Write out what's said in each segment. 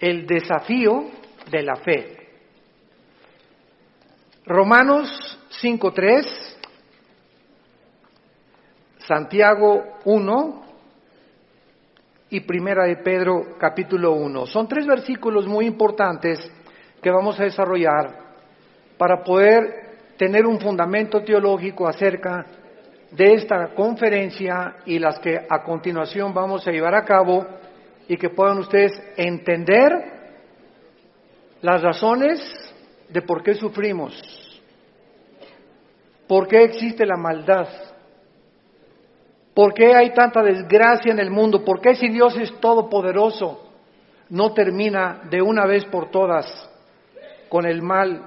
el desafío de la fe. Romanos 5:3, Santiago 1 y Primera de Pedro capítulo 1. Son 3 versículos muy importantes que vamos a desarrollar para poder tener un fundamento teológico acerca de esta conferencia y las que a continuación vamos a llevar a cabo, y que puedan ustedes entender las razones de por qué sufrimos, por qué existe la maldad, por qué hay tanta desgracia en el mundo, por qué si Dios es todopoderoso no termina de una vez por todas con el mal,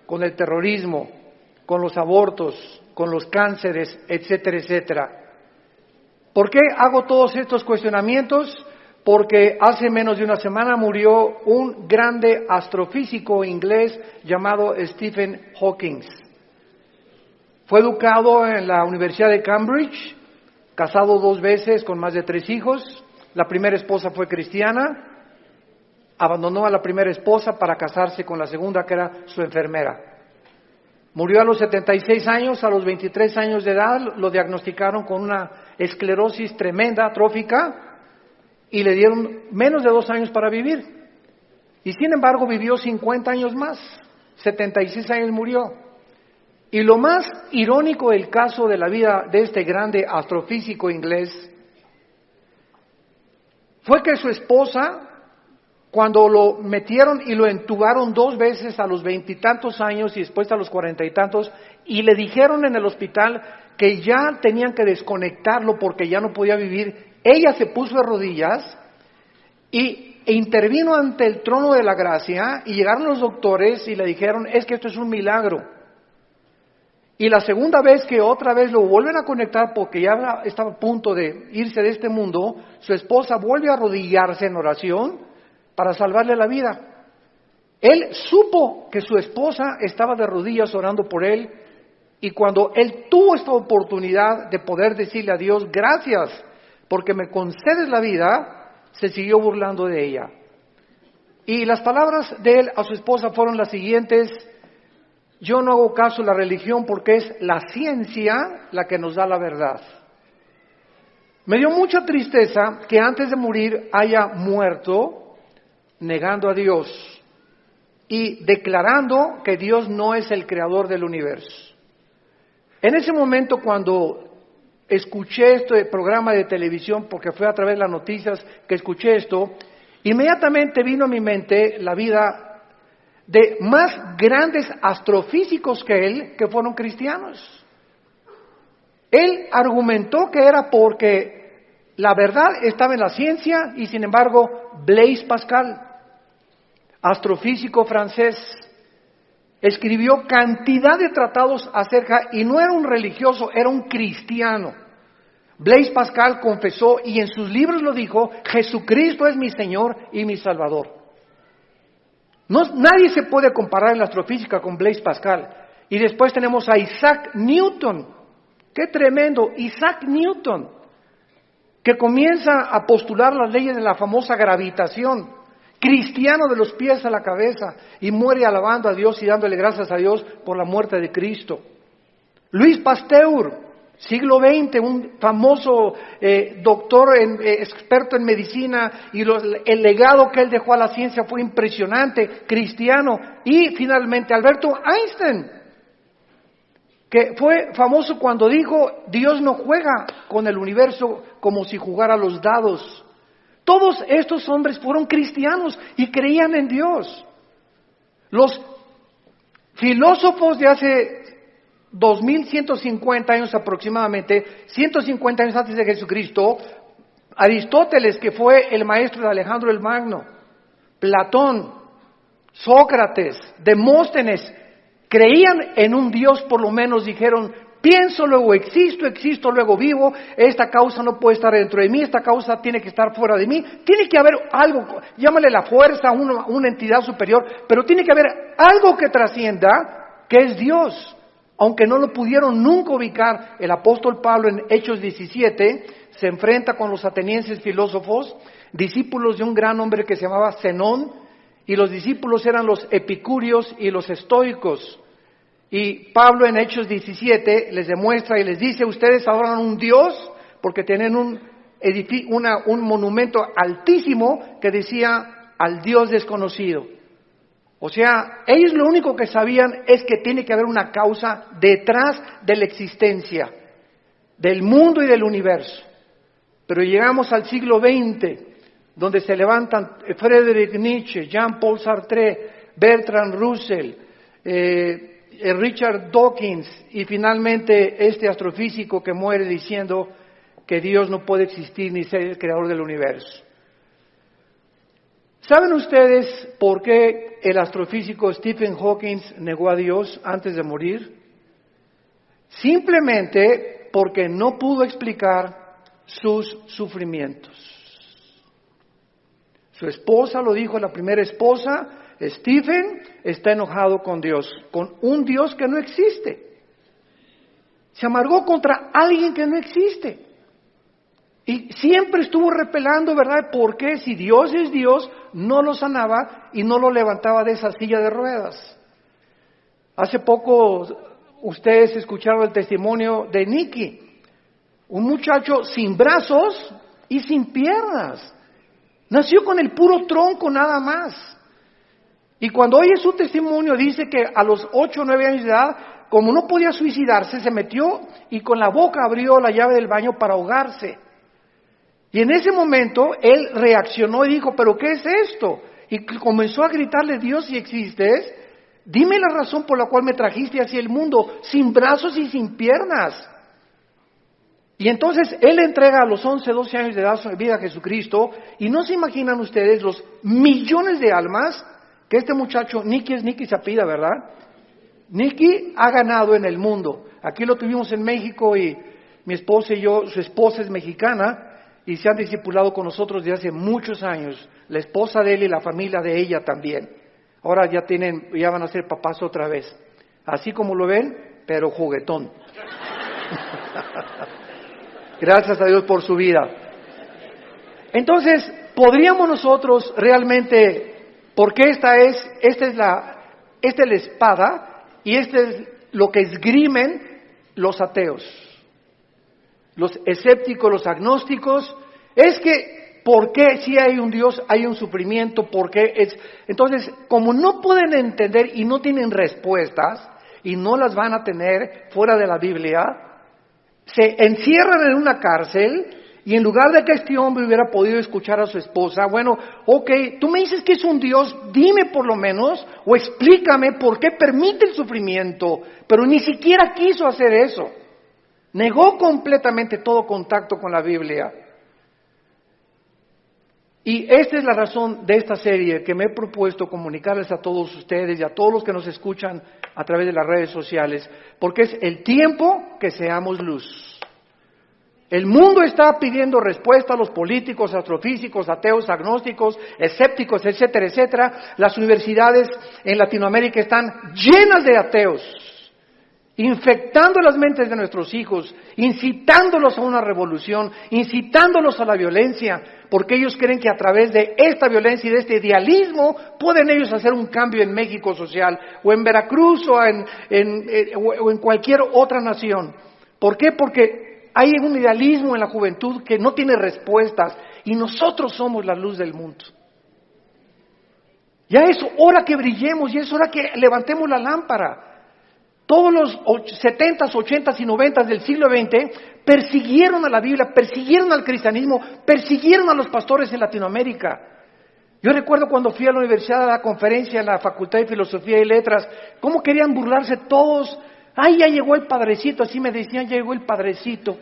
con el terrorismo, con los abortos, con los cánceres, etcétera, etcétera. ¿Por qué hago todos estos cuestionamientos? Porque hace menos de una semana murió un grande astrofísico inglés llamado Stephen Hawking. Fue educado en la Universidad de Cambridge, casado 2 veces con más de 3 hijos. La primera esposa fue cristiana, abandonó a la primera esposa para casarse con la segunda, que era su enfermera. Murió a los 76 años, a los 23 años de edad lo diagnosticaron con una esclerosis tremenda, atrófica, y le dieron menos de 2 años para vivir. Y sin embargo vivió 50 años más, 76 años murió. Y lo más irónico del caso de la vida de este grande astrofísico inglés fue que su esposa, cuando lo metieron y lo entubaron 2 veces a los 20 y tantos años y después a los 40 y tantos, y le dijeron en el hospital que ya tenían que desconectarlo porque ya no podía vivir, ella se puso de rodillas e intervino ante el trono de la gracia, y llegaron los doctores y le dijeron: es que esto es un milagro. Y la segunda vez que otra vez lo vuelven a conectar porque ya estaba a punto de irse de este mundo, su esposa vuelve a arrodillarse en oración para salvarle la vida. Él supo que su esposa estaba de rodillas orando por él, y cuando él tuvo esta oportunidad de poder decirle a Dios: gracias porque me concedes la vida, se siguió burlando de ella. Y las palabras de él a su esposa fueron las siguientes: yo no hago caso a la religión porque es la ciencia la que nos da la verdad. Me dio mucha tristeza que antes de morir haya muerto negando a Dios y declarando que Dios no es el creador del universo. En ese momento, cuando escuché este programa de televisión, porque fue a través de las noticias que escuché esto, inmediatamente vino a mi mente la vida de más grandes astrofísicos que él, que fueron cristianos. Él argumentó que era porque la verdad estaba en la ciencia, y sin embargo Blaise Pascal, astrofísico francés, escribió cantidad de tratados acerca, y no era un religioso, era un cristiano. Blaise Pascal confesó, y en sus libros lo dijo: Jesucristo es mi Señor y mi Salvador. Nadie se puede comparar en la astrofísica con Blaise Pascal. Y después tenemos a Isaac Newton. ¡Qué tremendo! Isaac Newton, que comienza a postular las leyes de la famosa gravitación, cristiano de los pies a la cabeza, y muere alabando a Dios y dándole gracias a Dios por la muerte de Cristo. Louis Pasteur, siglo XX, un famoso doctor, experto en medicina, y el legado que él dejó a la ciencia fue impresionante, cristiano. Y finalmente Alberto Einstein, que fue famoso cuando dijo: Dios no juega con el universo como si jugara a los dados. Todos estos hombres fueron cristianos y creían en Dios. Los filósofos de hace 2150 años aproximadamente, 150 años antes de Jesucristo, Aristóteles, que fue el maestro de Alejandro el Magno, Platón, Sócrates, Demóstenes, creían en un Dios. Por lo menos dijeron: pienso, luego existo, existo, luego vivo, esta causa no puede estar dentro de mí, esta causa tiene que estar fuera de mí, tiene que haber algo, llámale la fuerza, una entidad superior, pero tiene que haber algo que trascienda, que es Dios. Aunque no lo pudieron nunca ubicar, el apóstol Pablo en Hechos 17 se enfrenta con los atenienses filósofos discípulos de un gran hombre que se llamaba Zenón, y los discípulos eran los epicúreos y los estoicos. Y Pablo en Hechos 17 les demuestra y les dice, ustedes adoran un Dios porque tienen un monumento altísimo que decía al Dios desconocido. O sea, ellos lo único que sabían es que tiene que haber una causa detrás de la existencia, del mundo y del universo. Pero llegamos al siglo XX, donde se levantan Friedrich Nietzsche, Jean-Paul Sartre, Bertrand Russell, Richard Dawkins y finalmente este astrofísico que muere diciendo que Dios no puede existir ni ser el creador del universo. ¿Saben ustedes por qué el astrofísico Stephen Hawking negó a Dios antes de morir? Simplemente porque no pudo explicar sus sufrimientos. Su esposa lo dijo, la primera esposa, Stephen está enojado con Dios, con un Dios que no existe. Se amargó contra alguien que no existe. Y siempre estuvo repelando, ¿verdad? ¿Por qué? Si Dios es Dios, no lo sanaba y no lo levantaba de esa silla de ruedas. Hace poco ustedes escucharon el testimonio de Nicky, un muchacho sin brazos y sin piernas. Nació con el puro tronco nada más. Y cuando oye su testimonio dice que a los 8 o 9 años de edad, como no podía suicidarse, se metió y con la boca abrió la llave del baño para ahogarse. Y en ese momento él reaccionó y dijo, ¿pero qué es esto? Y comenzó a gritarle, Dios, si existes, dime la razón por la cual me trajiste hacia el mundo, sin brazos y sin piernas. Y entonces él entrega a los 11, 12 años de edad su vida a Jesucristo, y no se imaginan ustedes los millones de almas que este muchacho, Nicky se apellida, ¿verdad? Nicky ha ganado en el mundo. Aquí lo tuvimos en México y mi esposa y yo, su esposa es mexicana, y se han discipulado con nosotros desde hace muchos años, la esposa de él y la familia de ella también. Ahora ya van a ser papás otra vez, así como lo ven, pero juguetón. Gracias a Dios por su vida. Entonces, ¿podríamos nosotros realmente, porque esta es la espada y este es lo que esgrimen los ateos? Los escépticos, los agnósticos, es que, ¿por qué si hay un Dios, hay un sufrimiento? ¿Por qué es? Entonces, como no pueden entender y no tienen respuestas, y no las van a tener fuera de la Biblia, se encierran en una cárcel, y en lugar de que este hombre hubiera podido escuchar a su esposa, bueno, ok, tú me dices que es un Dios, dime por lo menos, o explícame por qué permite el sufrimiento, pero ni siquiera quiso hacer eso. Negó completamente todo contacto con la Biblia. Y esta es la razón de esta serie que me he propuesto comunicarles a todos ustedes y a todos los que nos escuchan a través de las redes sociales, porque es el tiempo que seamos luz. El mundo está pidiendo respuesta a los políticos, astrofísicos, ateos, agnósticos, escépticos, etcétera, etcétera. Las universidades en Latinoamérica están llenas de ateos, infectando las mentes de nuestros hijos, incitándolos a una revolución, incitándolos a la violencia, porque ellos creen que a través de esta violencia y de este idealismo pueden ellos hacer un cambio en México social, o en Veracruz, o en cualquier otra nación. ¿Por qué? Porque hay un idealismo en la juventud que no tiene respuestas, y nosotros somos la luz del mundo. Ya es hora que brillemos, ya es hora que levantemos la lámpara. Todos los 70s, 80s y 90s del siglo XX persiguieron a la Biblia, persiguieron al cristianismo, persiguieron a los pastores en Latinoamérica. Yo recuerdo cuando fui a la universidad a la conferencia en la Facultad de Filosofía y Letras, cómo querían burlarse todos. ¡Ay, ya llegó el padrecito! Así me decían, ya llegó el padrecito.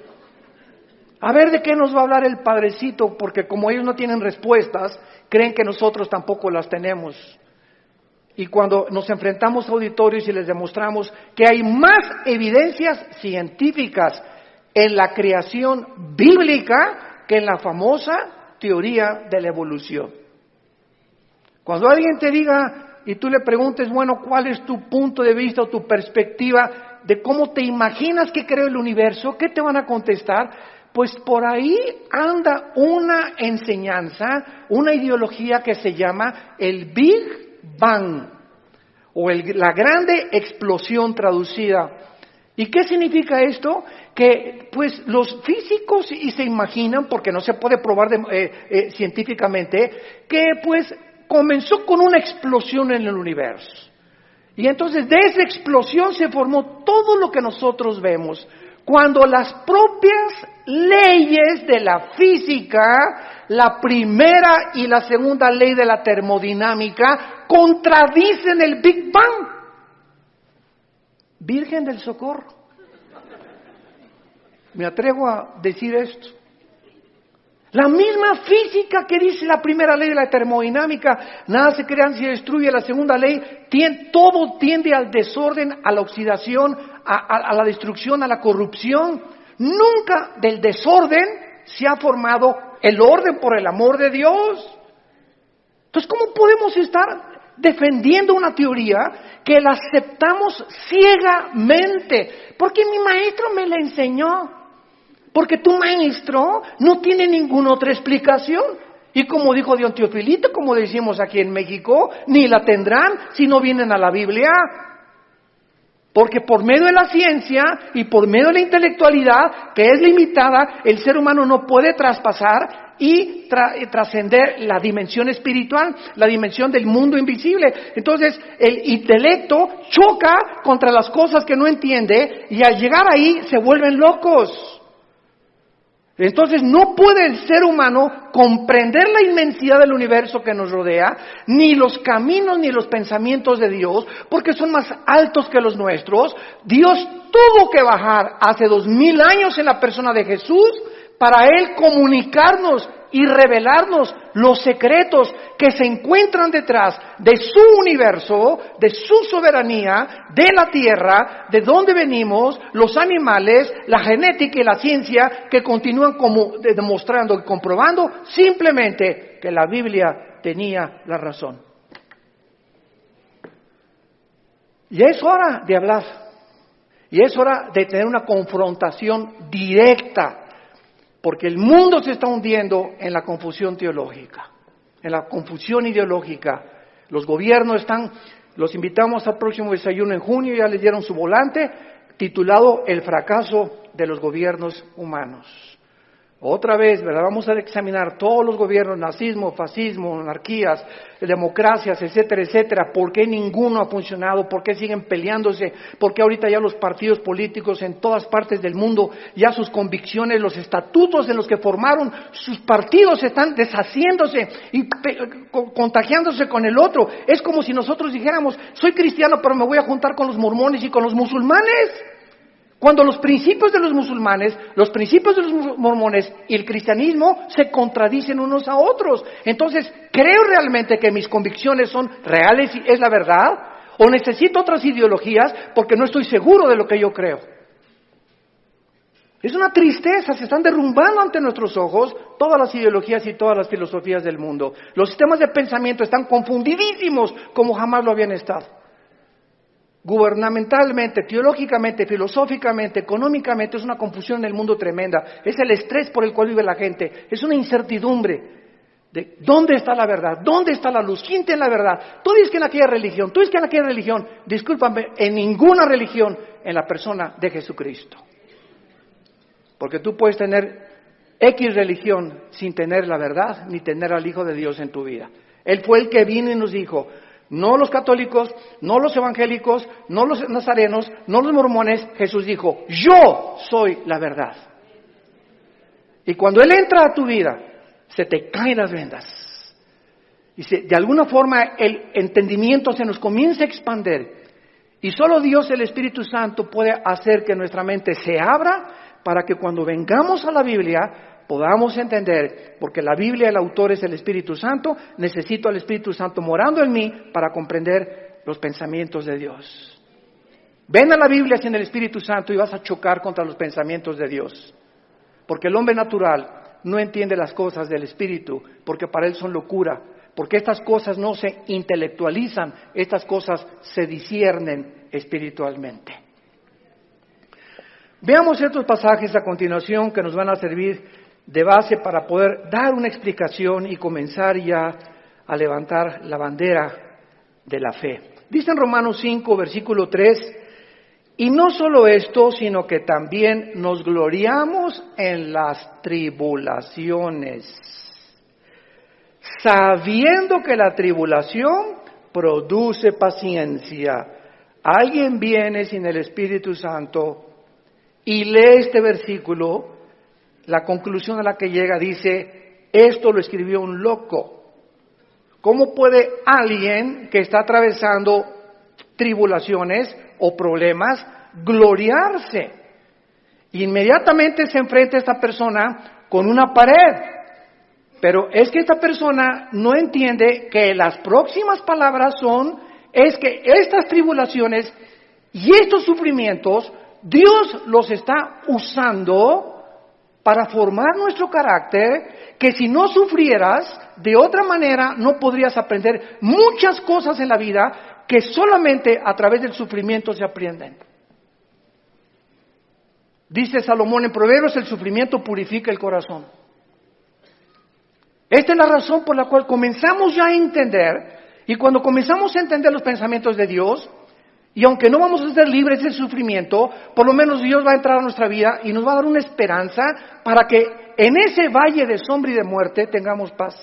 A ver de qué nos va a hablar el padrecito, porque como ellos no tienen respuestas, creen que nosotros tampoco las tenemos. Y cuando nos enfrentamos a auditorios y les demostramos que hay más evidencias científicas en la creación bíblica que en la famosa teoría de la evolución. Cuando alguien te diga y tú le preguntes, bueno, ¿cuál es tu punto de vista o tu perspectiva de cómo te imaginas que creó el universo? ¿Qué te van a contestar? Pues por ahí anda una enseñanza, una ideología que se llama el Big Bang, o la grande explosión traducida. ¿Y qué significa esto? Que pues los físicos y se imaginan, porque no se puede probar científicamente, que pues comenzó con una explosión en el universo. Y entonces de esa explosión se formó todo lo que nosotros vemos. Cuando las propias leyes de la física, la primera y la segunda ley de la termodinámica, contradicen el Big Bang. Virgen del Socorro. Me atrevo a decir esto. La misma física que dice la primera ley de la termodinámica, nada se crea ni se destruye, la segunda ley, todo tiende al desorden, a la oxidación, a la destrucción, a la corrupción. Nunca del desorden se ha formado el orden, por el amor de Dios. Entonces, ¿cómo podemos estar defendiendo una teoría que la aceptamos ciegamente? Porque mi maestro me la enseñó. Porque tu maestro no tiene ninguna otra explicación. Y como dijo Don Teofilito, como decimos aquí en México, ni la tendrán si no vienen a la Biblia. Porque por medio de la ciencia y por medio de la intelectualidad, que es limitada, el ser humano no puede traspasar y trascender la dimensión espiritual, la dimensión del mundo invisible. Entonces, el intelecto choca contra las cosas que no entiende y al llegar ahí se vuelven locos. Entonces no puede el ser humano comprender la inmensidad del universo que nos rodea, ni los caminos ni los pensamientos de Dios, porque son más altos que los nuestros. Dios tuvo que bajar hace 2000 años en la persona de Jesús para Él comunicarnos y revelarnos los secretos que se encuentran detrás de su universo, de su soberanía, de la tierra, de dónde venimos, los animales, la genética y la ciencia que continúan como demostrando y comprobando simplemente que la Biblia tenía la razón. Y es hora de hablar, y es hora de tener una confrontación directa. Porque el mundo se está hundiendo en la confusión teológica, en la confusión ideológica. Los gobiernos los invitamos al próximo desayuno en junio, ya les dieron su volante, titulado El fracaso de los gobiernos humanos. Otra vez, ¿verdad? Vamos a examinar todos los gobiernos, nazismo, fascismo, monarquías, democracias, etcétera, etcétera. ¿Por qué ninguno ha funcionado? ¿Por qué siguen peleándose? ¿Por qué ahorita ya los partidos políticos en todas partes del mundo, ya sus convicciones, los estatutos en los que formaron sus partidos están deshaciéndose y contagiándose con el otro? Es como si nosotros dijéramos, soy cristiano pero me voy a juntar con los mormones y con los musulmanes. Cuando los principios de los musulmanes, los principios de los mormones y el cristianismo se contradicen unos a otros. Entonces, ¿creo realmente que mis convicciones son reales y es la verdad? ¿O necesito otras ideologías porque no estoy seguro de lo que yo creo? Es una tristeza, se están derrumbando ante nuestros ojos todas las ideologías y todas las filosofías del mundo. Los sistemas de pensamiento están confundidísimos como jamás lo habían estado. Gubernamentalmente, teológicamente, filosóficamente, económicamente, es una confusión en el mundo tremenda. Es el estrés por el cual vive la gente. Es una incertidumbre de dónde está la verdad, dónde está la luz, quién tiene la verdad. Tú dices que en aquella religión, tú dices que en aquella religión. Discúlpame, en ninguna religión en la persona de Jesucristo. Porque tú puedes tener X religión sin tener la verdad, ni tener al Hijo de Dios en tu vida. Él fue el que vino y nos dijo, no los católicos, no los evangélicos, no los nazarenos, no los mormones. Jesús dijo, yo soy la verdad. Y cuando Él entra a tu vida, se te caen las vendas. Y de alguna forma el entendimiento se nos comienza a expandir. Y solo Dios, el Espíritu Santo, puede hacer que nuestra mente se abra para que cuando vengamos a la Biblia podamos entender, porque la Biblia, el autor es el Espíritu Santo, necesito al Espíritu Santo morando en mí para comprender los pensamientos de Dios. Ven a la Biblia sin el Espíritu Santo y vas a chocar contra los pensamientos de Dios, porque el hombre natural no entiende las cosas del Espíritu, porque para él son locura, porque estas cosas no se intelectualizan, estas cosas se disciernen espiritualmente. Veamos ciertos pasajes a continuación que nos van a servir de base para poder dar una explicación y comenzar ya a levantar la bandera de la fe. Dice en Romanos 5, versículo 3, y no solo esto, sino que también nos gloriamos en las tribulaciones, sabiendo que la tribulación produce paciencia. Alguien viene sin el Espíritu Santo y lee este versículo, la conclusión a la que llega dice, esto lo escribió un loco. ¿Cómo puede alguien que está atravesando tribulaciones o problemas gloriarse? Inmediatamente se enfrenta esta persona con una pared. Pero es que esta persona no entiende que las próximas palabras es que estas tribulaciones y estos sufrimientos, Dios los está usando para formar nuestro carácter, que si no sufrieras, de otra manera no podrías aprender muchas cosas en la vida que solamente a través del sufrimiento se aprenden. Dice Salomón en Proverbios, el sufrimiento purifica el corazón. Esta es la razón por la cual comenzamos ya a entender, y cuando comenzamos a entender los pensamientos de Dios, y aunque no vamos a ser libres del sufrimiento, por lo menos Dios va a entrar a nuestra vida y nos va a dar una esperanza para que en ese valle de sombra y de muerte tengamos paz.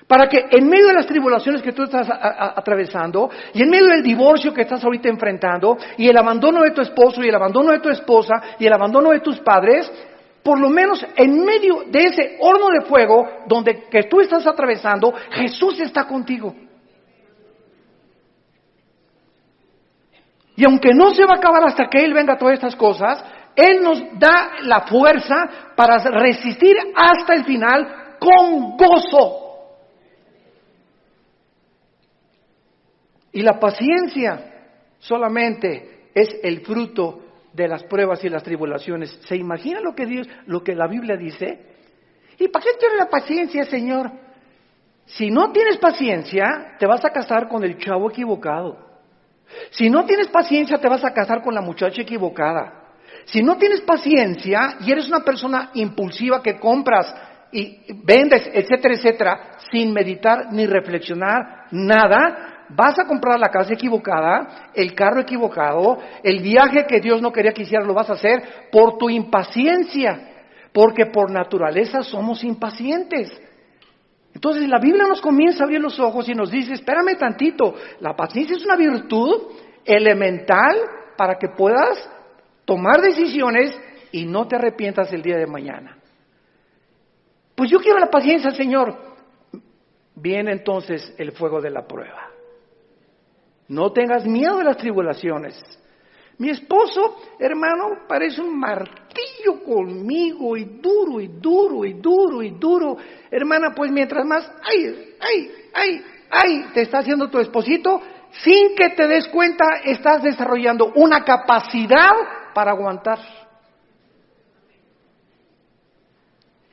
Para que en medio de las tribulaciones que tú estás atravesando, y en medio del divorcio que estás ahorita enfrentando, y el abandono de tu esposo, y el abandono de tu esposa, y el abandono de tus padres, por lo menos en medio de ese horno de fuego que tú estás atravesando, Jesús está contigo. Y aunque no se va a acabar hasta que Él venga a todas estas cosas, Él nos da la fuerza para resistir hasta el final con gozo. Y la paciencia solamente es el fruto de las pruebas y las tribulaciones. ¿Se imagina lo que la Biblia dice? ¿Y para qué quiere la paciencia, Señor? Si no tienes paciencia, te vas a casar con el chavo equivocado. Si no tienes paciencia, te vas a casar con la muchacha equivocada. Si no tienes paciencia y eres una persona impulsiva que compras y vendes, etcétera, etcétera, sin meditar ni reflexionar nada, vas a comprar la casa equivocada, el carro equivocado, el viaje que Dios no quería que hicieras lo vas a hacer por tu impaciencia, porque por naturaleza somos impacientes. Entonces la Biblia nos comienza a abrir los ojos y nos dice, espérame tantito, la paciencia es una virtud elemental para que puedas tomar decisiones y no te arrepientas el día de mañana. Pues yo quiero la paciencia, Señor. Viene entonces el fuego de la prueba. No tengas miedo de las tribulaciones. Mi esposo, hermano, parece un martillo conmigo y duro, y duro, y duro, y duro. Hermana, pues mientras más, te está haciendo tu esposito, sin que te des cuenta, estás desarrollando una capacidad para aguantar.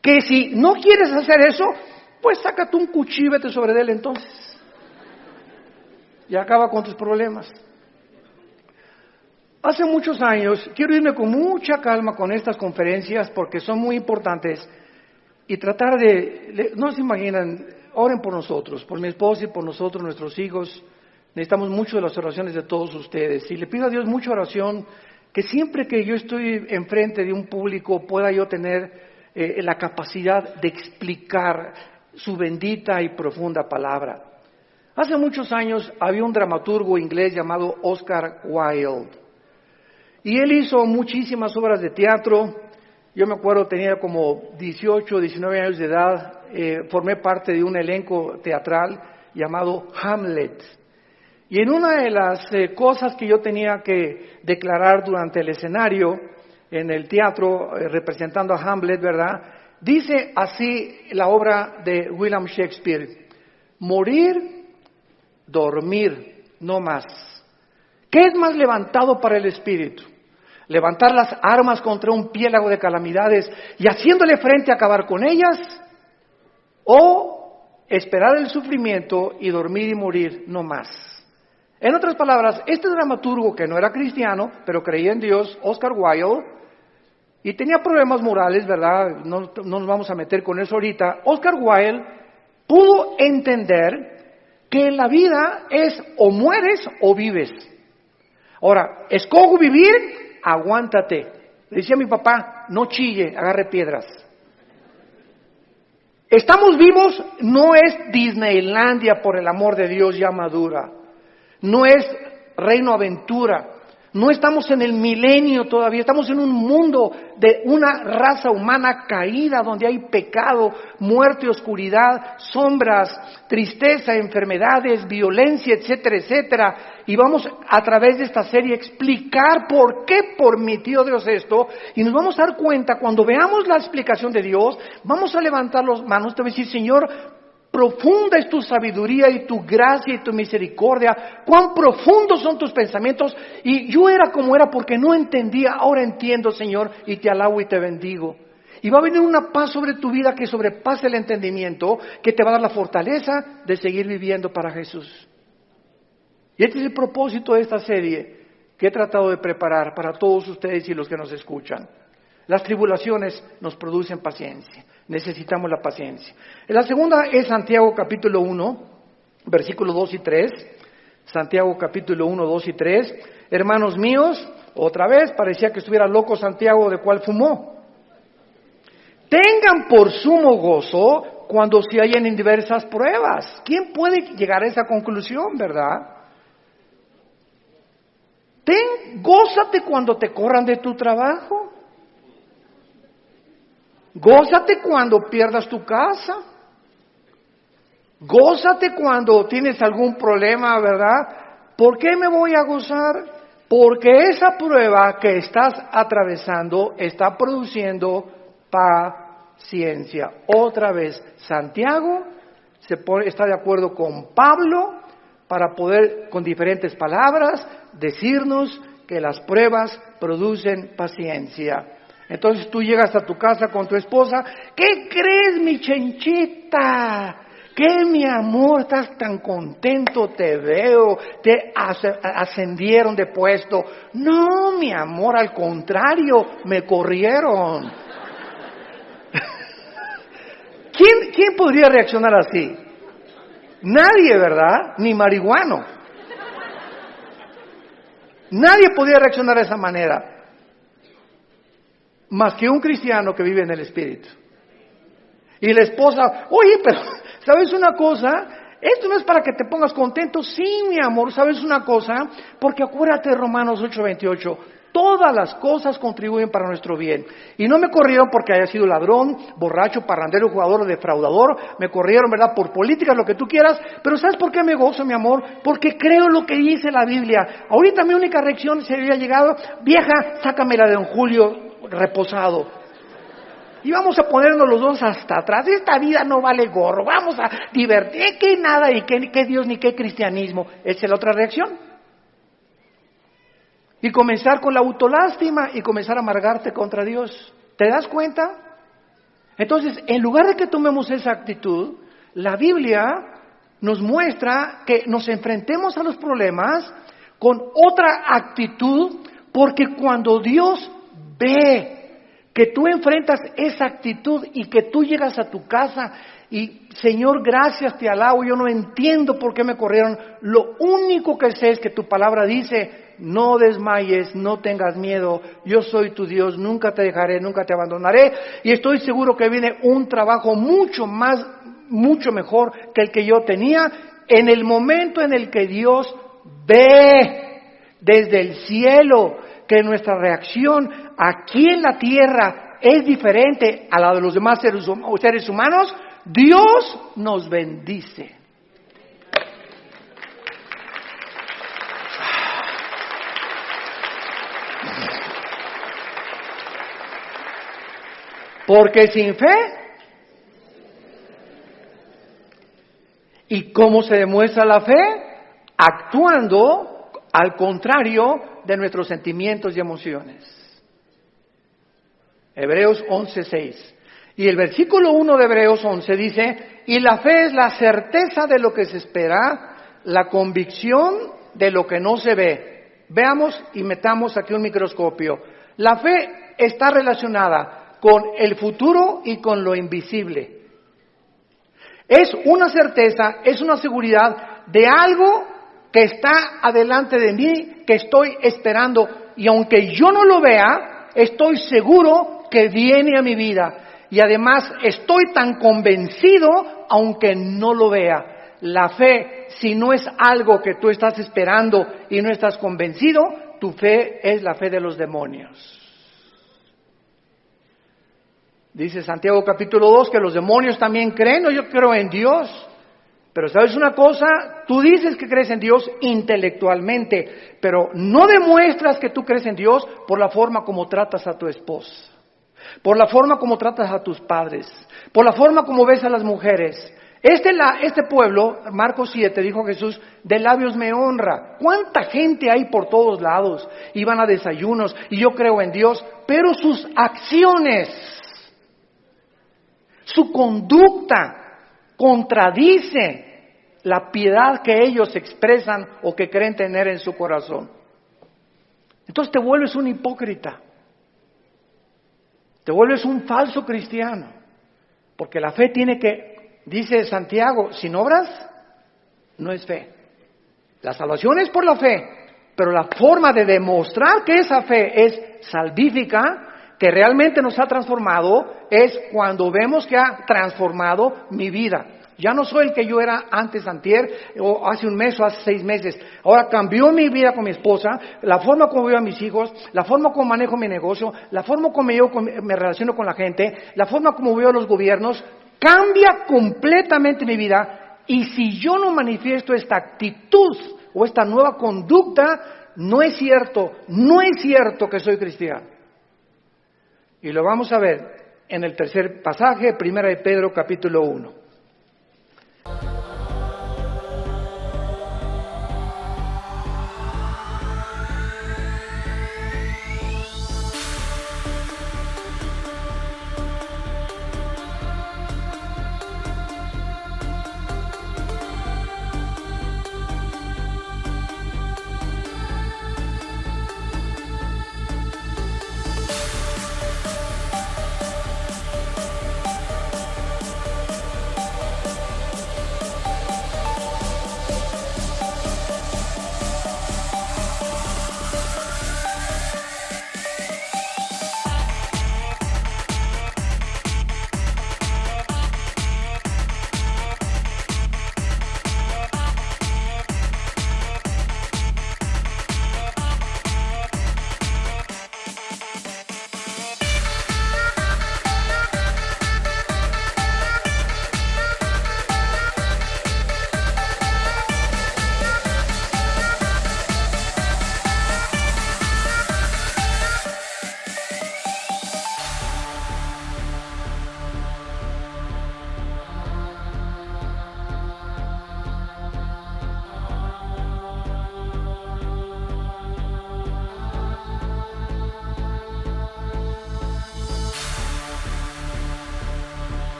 Que si no quieres hacer eso, pues sácate un cuchillo y vete sobre él entonces. Y acaba con tus problemas. Hace muchos años, quiero irme con mucha calma con estas conferencias porque son muy importantes y tratar no se imaginan, oren por nosotros, por mi esposa y por nosotros, nuestros hijos. Necesitamos mucho de las oraciones de todos ustedes y le pido a Dios mucha oración que siempre que yo estoy enfrente de un público pueda yo tener la capacidad de explicar su bendita y profunda palabra. Hace muchos años había un dramaturgo inglés llamado Oscar Wilde. Y él hizo muchísimas obras de teatro. Yo me acuerdo, tenía como 18, 19 años de edad, formé parte de un elenco teatral llamado Hamlet. Y en una de las cosas que yo tenía que declarar durante el escenario, en el teatro, representando a Hamlet, ¿verdad? Dice así la obra de William Shakespeare: morir, dormir, no más. ¿Qué es más levantado para el espíritu? ¿Levantar las armas contra un piélago de calamidades y haciéndole frente a acabar con ellas? ¿O esperar el sufrimiento y dormir y morir no más? En otras palabras, este dramaturgo que no era cristiano, pero creía en Dios, Oscar Wilde, y tenía problemas morales, ¿verdad? No nos vamos a meter con eso ahorita. Oscar Wilde pudo entender que la vida es o mueres o vives. Ahora, escojo vivir, aguántate. Le decía a mi papá, no chille, agarre piedras. Estamos vivos, no es Disneylandia, por el amor de Dios, ya madura. No es Reino Aventura. No estamos en el milenio todavía, estamos en un mundo de una raza humana caída, donde hay pecado, muerte, oscuridad, sombras, tristeza, enfermedades, violencia, etcétera, etcétera. Y vamos a través de esta serie a explicar por qué permitió Dios esto, y nos vamos a dar cuenta, cuando veamos la explicación de Dios, vamos a levantar las manos, te voy a decir, Señor, profunda es tu sabiduría y tu gracia y tu misericordia. Cuán profundos son tus pensamientos. Y yo era como era porque no entendía. Ahora entiendo, Señor, y te alabo y te bendigo. Y va a venir una paz sobre tu vida que sobrepase el entendimiento, que te va a dar la fortaleza de seguir viviendo para Jesús. Y este es el propósito de esta serie que he tratado de preparar para todos ustedes y los que nos escuchan. Las tribulaciones nos producen paciencia. Necesitamos la paciencia. La segunda es Santiago capítulo 1, versículos 2 y 3. Santiago capítulo 1, 2 y 3. Hermanos míos, otra vez, parecía que estuviera loco Santiago, de cuál fumó. Tengan por sumo gozo cuando se hallen en diversas pruebas. ¿Quién puede llegar a esa conclusión, verdad? Gózate cuando te corran de tu trabajo. Gózate cuando pierdas tu casa. Gózate cuando tienes algún problema, ¿verdad? ¿Por qué me voy a gozar? Porque esa prueba que estás atravesando está produciendo paciencia. Otra vez, Santiago está de acuerdo con Pablo para poder, con diferentes palabras, decirnos que las pruebas producen paciencia. Entonces tú llegas a tu casa con tu esposa, ¿qué crees, mi chenchita? ¿Qué, mi amor? Estás tan contento, te veo, te ascendieron de puesto. No, mi amor, al contrario, me corrieron. ¿Quién podría reaccionar así? Nadie, ¿verdad? Ni marihuano. Nadie podría reaccionar de esa manera. Más que un cristiano que vive en el Espíritu. Y la esposa, oye, pero, ¿sabes una cosa? Esto no es para que te pongas contento. Sí, mi amor, ¿sabes una cosa? Porque acuérdate de Romanos 8:28. Todas las cosas contribuyen para nuestro bien. Y no me corrieron porque haya sido ladrón, borracho, parrandero, jugador o defraudador. Me corrieron, ¿verdad? Por políticas, lo que tú quieras. Pero ¿sabes por qué me gozo, mi amor? Porque creo lo que dice la Biblia. Ahorita mi única reacción se había llegado, vieja, sácamela de don Julio reposado. Y vamos a ponernos los dos hasta atrás. Esta vida no vale gorro. Vamos a divertir. Que nada, y que Dios, ni qué cristianismo. Esa es la otra reacción. Y comenzar con la autolástima y comenzar a amargarte contra Dios. ¿Te das cuenta? Entonces, en lugar de que tomemos esa actitud, la Biblia nos muestra que nos enfrentemos a los problemas con otra actitud, porque cuando Dios ve que tú enfrentas esa actitud y que tú llegas a tu casa y, Señor, gracias, te alabo, yo no entiendo por qué me corrieron, lo único que sé es que tu palabra dice, no desmayes, no tengas miedo, yo soy tu Dios, nunca te dejaré, nunca te abandonaré, y estoy seguro que viene un trabajo mucho mejor que el que yo tenía, en el momento en el que Dios ve desde el cielo que nuestra reacción aquí en la tierra es diferente a la de los demás seres humanos, Dios nos bendice. Porque sin fe, ¿y cómo se demuestra la fe? Actuando al contrario de nuestros sentimientos y emociones. Hebreos 11:6. Y el versículo 1 de Hebreos 11 dice, y la fe es la certeza de lo que se espera, la convicción de lo que no se ve. Veamos y metamos aquí un microscopio. La fe está relacionada con el futuro y con lo invisible. Es una certeza, es una seguridad de algo que está adelante de mí, que estoy esperando. Y aunque yo no lo vea, estoy seguro que viene a mi vida. Y además estoy tan convencido, aunque no lo vea. La fe, si no es algo que tú estás esperando y no estás convencido, tu fe es la fe de los demonios. Dice Santiago capítulo 2 que los demonios también creen. No, yo creo en Dios. Pero ¿sabes una cosa? Tú dices que crees en Dios intelectualmente, pero no demuestras que tú crees en Dios por la forma como tratas a tu esposa, por la forma como tratas a tus padres, por la forma como ves a las mujeres. Este pueblo, Marcos 7, dijo Jesús, de labios me honra. ¿Cuánta gente hay por todos lados? Iban a desayunos y yo creo en Dios, pero sus acciones, su conducta contradice la piedad que ellos expresan o que creen tener en su corazón. Entonces te vuelves un hipócrita, te vuelves un falso cristiano, porque la fe tiene que, dice Santiago, sin obras no es fe. La salvación es por la fe, pero la forma de demostrar que esa fe es salvífica, que realmente nos ha transformado, es cuando vemos que ha transformado mi vida. Ya no soy el que yo era antes, antier, o hace un mes o hace 6 meses. Ahora cambió mi vida con mi esposa, la forma como veo a mis hijos, la forma como manejo mi negocio, la forma como me relaciono con la gente, la forma como veo a los gobiernos, cambia completamente mi vida. Y si yo no manifiesto esta actitud o esta nueva conducta, no es cierto que soy cristiano. Y lo vamos a ver en el tercer pasaje, 1 de Pedro capítulo 1.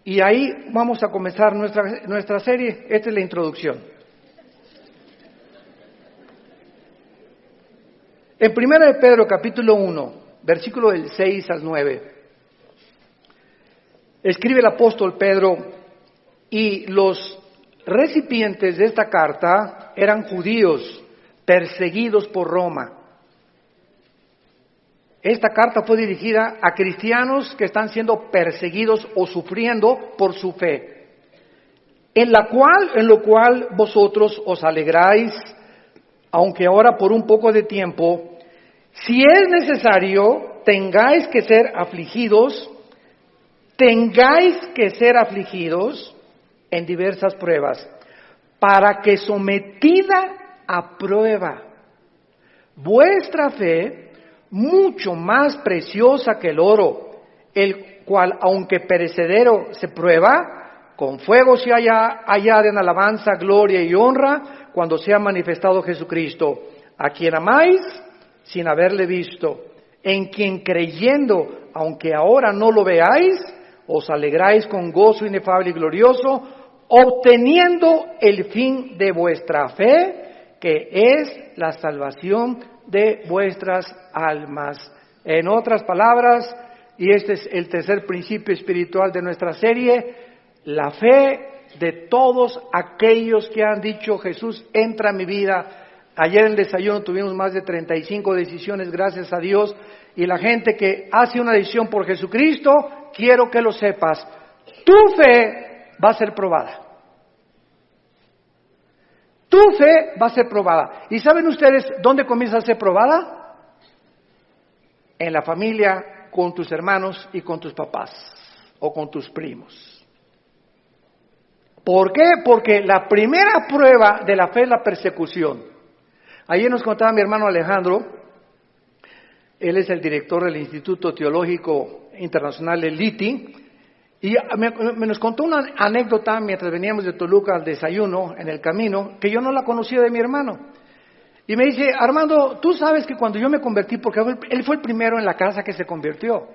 Y ahí vamos a comenzar nuestra serie. Esta es la introducción. En 1 de Pedro capítulo 1, versículo del 6 al 9, escribe el apóstol Pedro, y los recipientes de esta carta eran judíos perseguidos por Roma. Esta carta fue dirigida a cristianos que están siendo perseguidos o sufriendo por su fe, en lo cual vosotros os alegráis, aunque ahora por un poco de tiempo, si es necesario, tengáis que ser afligidos en diversas pruebas, para que sometida a prueba vuestra fe, mucho más preciosa que el oro, el cual, aunque perecedero, se prueba, con fuego se añade en alabanza, gloria y honra, cuando sea manifestado Jesucristo, a quien amáis sin haberle visto, en quien creyendo, aunque ahora no lo veáis, os alegráis con gozo inefable y glorioso, obteniendo el fin de vuestra fe, que es la salvación de vuestras almas. En otras palabras, y este es el tercer principio espiritual de nuestra serie, la fe de todos aquellos que han dicho: Jesús, entra a mi vida. Ayer en el desayuno tuvimos más de 35 decisiones, gracias a Dios, y la gente que hace una decisión por Jesucristo, quiero que lo sepas, tu fe va a ser probada. Tu fe va a ser probada. ¿Y saben ustedes dónde comienza a ser probada? En la familia, con tus hermanos y con tus papás, o con tus primos. ¿Por qué? Porque la primera prueba de la fe es la persecución. Ayer nos contaba mi hermano Alejandro, él es el director del Instituto Teológico Internacional, el ITI, y me nos contó una anécdota mientras veníamos de Toluca al desayuno, en el camino, que yo no la conocía de mi hermano. Y me dice: Armando, tú sabes que cuando yo me convertí, porque él fue el primero en la casa que se convirtió,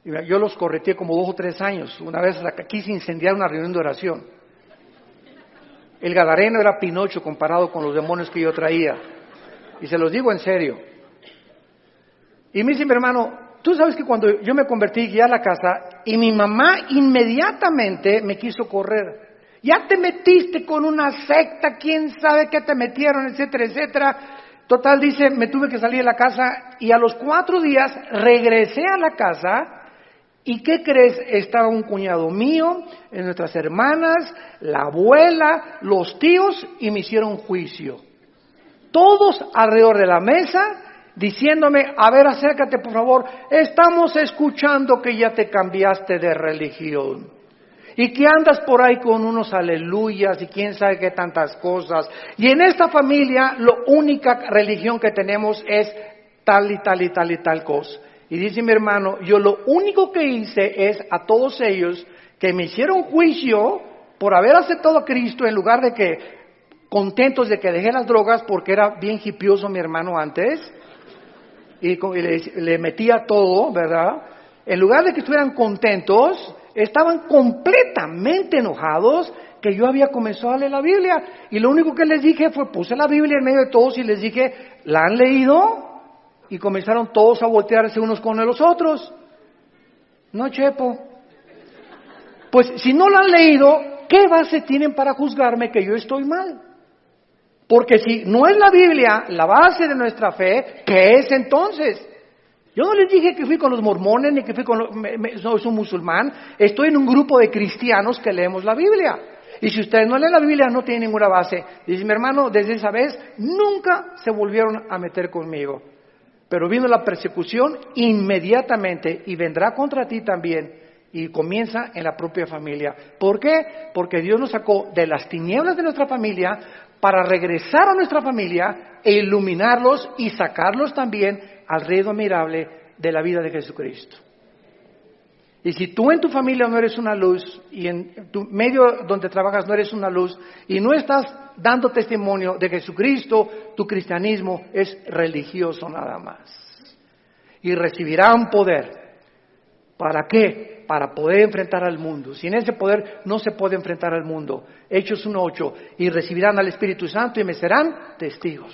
y yo los correteé como 2 o 3 años, una vez quise incendiar una reunión de oración. El gadareno era Pinocho comparado con los demonios que yo traía. Y se los digo en serio. Y me dice mi hermano: tú sabes que cuando yo me convertí, llegué a la casa y mi mamá inmediatamente me quiso correr. Ya te metiste con una secta, quién sabe qué te metieron, etcétera, etcétera. Total, dice, me tuve que salir de la casa y a los 4 días regresé a la casa. ¿Y qué crees? Estaba un cuñado mío, nuestras hermanas, la abuela, los tíos, y me hicieron juicio. Todos alrededor de la mesa, diciéndome: a ver, acércate por favor, estamos escuchando que ya te cambiaste de religión. Y que andas por ahí con unos aleluyas y quién sabe qué tantas cosas. Y en esta familia, la única religión que tenemos es tal y tal y tal y tal cosa. Y dice mi hermano: yo lo único que hice es a todos ellos que me hicieron juicio por haber aceptado a Cristo, en lugar de que contentos de que dejé las drogas, porque era bien hipioso mi hermano antes, y le metía todo, ¿verdad? En lugar de que estuvieran contentos, estaban completamente enojados que yo había comenzado a leer la Biblia. Y lo único que les dije fue, puse la Biblia en medio de todos y les dije: ¿la han leído? Y comenzaron todos a voltearse unos con los otros. No, Chepo. Pues si no lo han leído, ¿qué base tienen para juzgarme que yo estoy mal? Porque si no es la Biblia la base de nuestra fe, ¿qué es entonces? Yo no les dije que fui con los mormones ni que fui con soy un musulmán. Estoy en un grupo de cristianos que leemos la Biblia. Y si ustedes no leen la Biblia, no tienen ninguna base. Dice mi hermano: desde esa vez nunca se volvieron a meter conmigo. Pero vino la persecución inmediatamente y vendrá contra ti también, y comienza en la propia familia. ¿Por qué? Porque Dios nos sacó de las tinieblas de nuestra familia para regresar a nuestra familia e iluminarlos y sacarlos también al reino admirable de la vida de Jesucristo. Y si tú en tu familia no eres una luz, y en tu medio donde trabajas no eres una luz, y no estás dando testimonio de Jesucristo, tu cristianismo es religioso nada más. Y recibirán poder. ¿Para qué? Para poder enfrentar al mundo. Sin ese poder no se puede enfrentar al mundo. Hechos 1:8. Y recibirán al Espíritu Santo y me serán testigos.